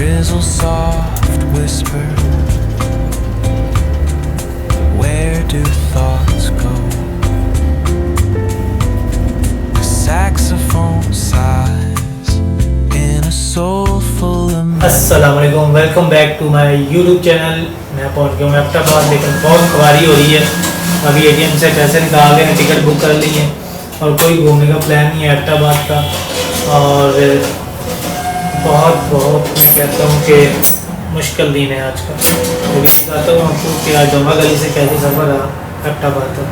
drizzle soft whisper, where do thoughts go? A saxophone sighs in a soulful अस्सलाम-ओ-अलैकुम, welcome back to my YouTube channel. मैं पहुंच गया हूँ अब्बोत्ताबाद, लेकिन बहुत ख्वारी हो रही है। अभी एटीएम से पैसे निकाल के टिकट बुक कर ली है और कोई घूमने का प्लान नहीं है अब्बोत्ताबाद का। और बहुत मैं कहता हूँ कि मुश्किल दिन है आज का। तो भी बताता हूँ आपको कि आज डोंगा गली से कैसे सफ़र रहा अब्बोत्ताबाद तक।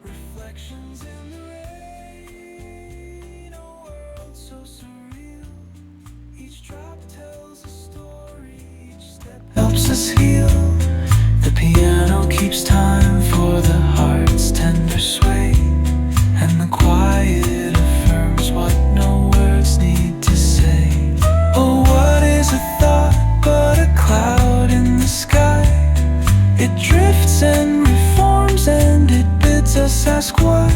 reflections in the rain, a world so surreal. Each drop tells a story, each step helps us heal. The piano keeps time for the heart's tender sway, and the quiet affirms what no words need to say. Oh, what is a thought but a cloud in the sky? It drifts and reforms and it bids us ask why.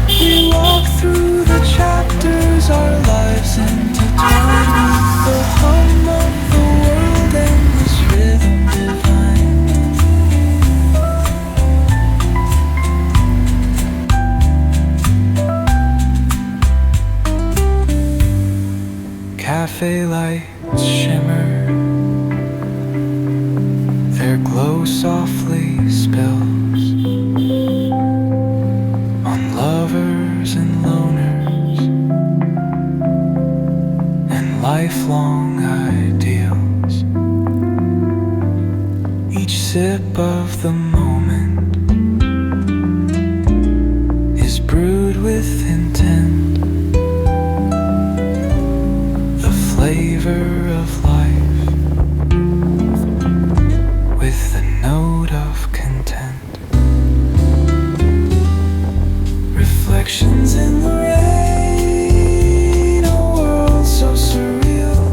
We walk through the chapters, our lives intertwined with the hum of the world and this rhythm divine. Cafe lights shimmer, their glow softly spills on lovers and loners and lifelong ideals. Each sip of the moment is brewed with intent, the flavor of life with a note of content. Reflections in the rain, a world so surreal.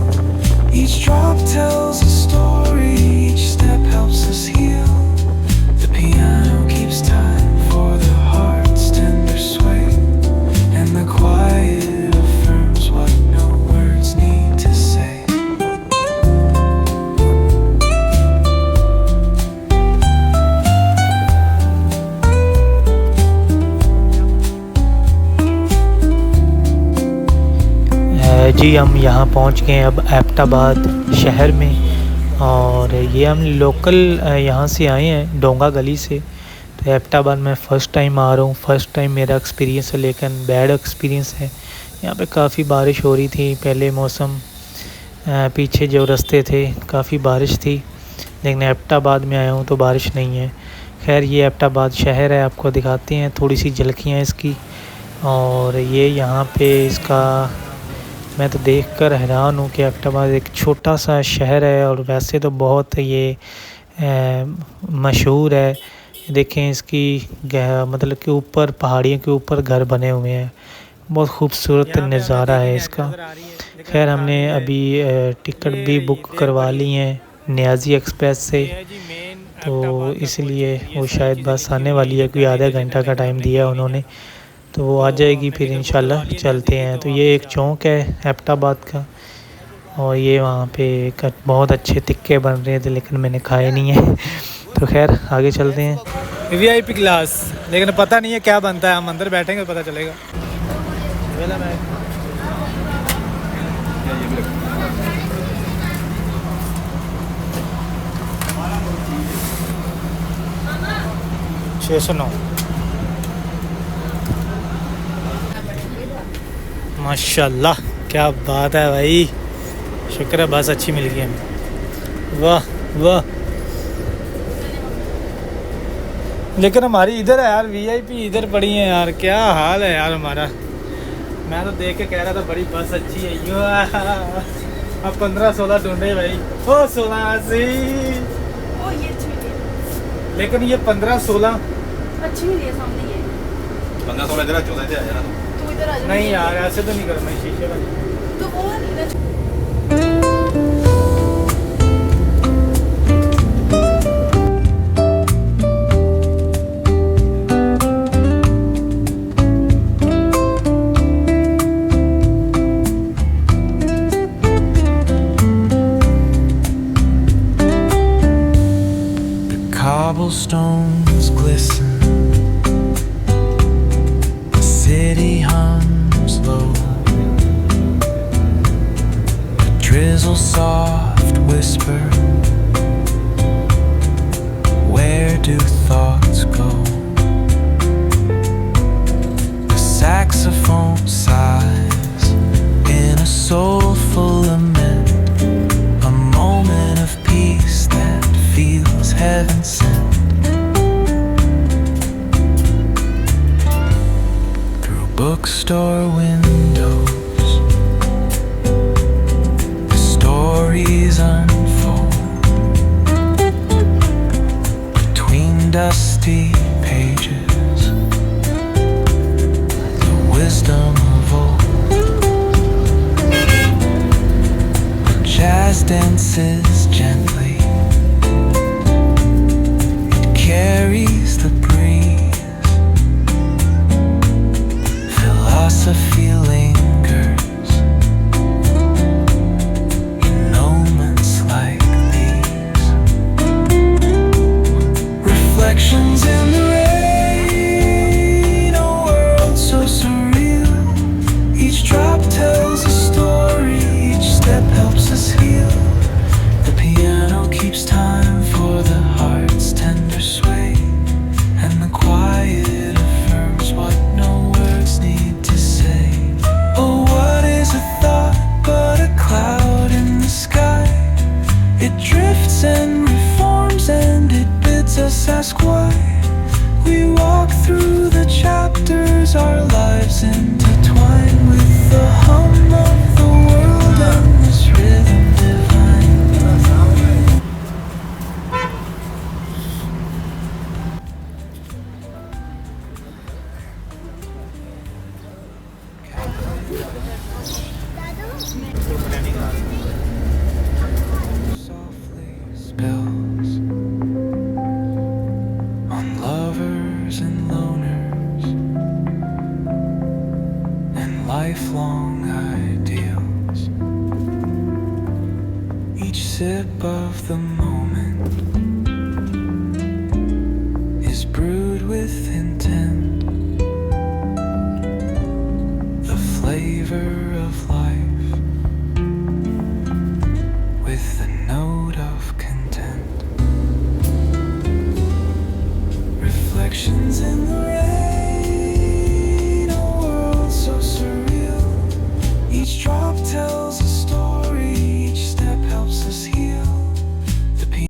Each drop tells a story, each step helps us heal. The piano keeps time for the heart's tender sway, and the quiet affirms what no words need to say. जी हम यहाँ पहुँच गए अब अब्बोत्ताबाद शहर में। और ये हम लोकल यहाँ से आए हैं डोंगा गली से। तो अब्बोत्ताबाद में फ़र्स्ट टाइम आ रहा हूँ, फ़र्स्ट टाइम मेरा एक्सपीरियंस है, लेकिन बैड एक्सपीरियंस है। यहाँ पे काफ़ी बारिश हो रही थी पहले मौसम, पीछे जो रास्ते थे काफ़ी बारिश थी, लेकिन अब्बोत्ताबाद में आया हूँ तो बारिश नहीं है। खैर ये अब्बोत्ताबाद शहर है, आपको दिखाते हैं थोड़ी सी झलकियाँ इसकी। और ये यहाँ पे इसका मैं तो देखकर हैरान हूँ कि अब्बोत्ताबाद एक छोटा सा शहर है और वैसे तो बहुत ये मशहूर है। देखें इसकी मतलब कि ऊपर पहाड़ियों के ऊपर घर बने हुए हैं, बहुत खूबसूरत नज़ारा है इसका। खैर हमने अभी टिकट भी बुक करवा ली हैं नियाज़ी एक्सप्रेस से, तो इसलिए वो शायद बस आने वाली है, कोई आधा घंटा का टाइम दिया है उन्होंने, तो वो आ जाएगी फिर इंशाल्लाह चलते हैं। तो ये एक चौक है अब्बोत्ताबाद का, और ये वहाँ पे बहुत अच्छे टिक्के बन रहे थे, लेकिन मैंने खाए नहीं है। तो खैर आगे चलते हैं। VIP क्लास, लेकिन पता नहीं है क्या बनता है, हम अंदर बैठेंगे पता चलेगा। छः सौ 9 माशाल्लाह, क्या बात है भाई, शुक्र है बस अच्छी मिल गई हमें। वाह वाह, लेकिन हमारी इधर है यार, VIP इधर पड़ी है यार, क्या हाल है यार हमारा। मैं तो देख के कह रहा था बड़ी बस अच्छी है। अब 15-16 ढूंढे भाई। ओ 16 ओ ये अच्छी मिली है, लेकिन ये 15-16 अच्छी मिली है सामने ये। 15-16 इधर 14 से आ जाना तू इधर आ जा। नहीं यार ऐसे तो नहीं करना शीशे वाली। तो वो वाली ना। Cobblestones glisten, the city hums low, the drizzle soft whisper, where do thoughts go? The saxophone sighs in a soulful lament, a moment of peace that feels heaven sent. Bookstore windows, the stories unfold between dusty pages, the wisdom of old. The jazz dances gently, it carries the breeze. Philosophy lingers in moments like these. Reflections in the rain, a world so surreal. Each drop tells a story, each step helps us heal. The piano keeps time for the heart's tender sway, and the quiet affirms what no words need to say. Oh, what is a thought but a cloud in the sky? It drifts and reforms and it bids us ask why. We walk through the chapters, our lives intertwine with the hum of the world and this rhythm divine. Softly spill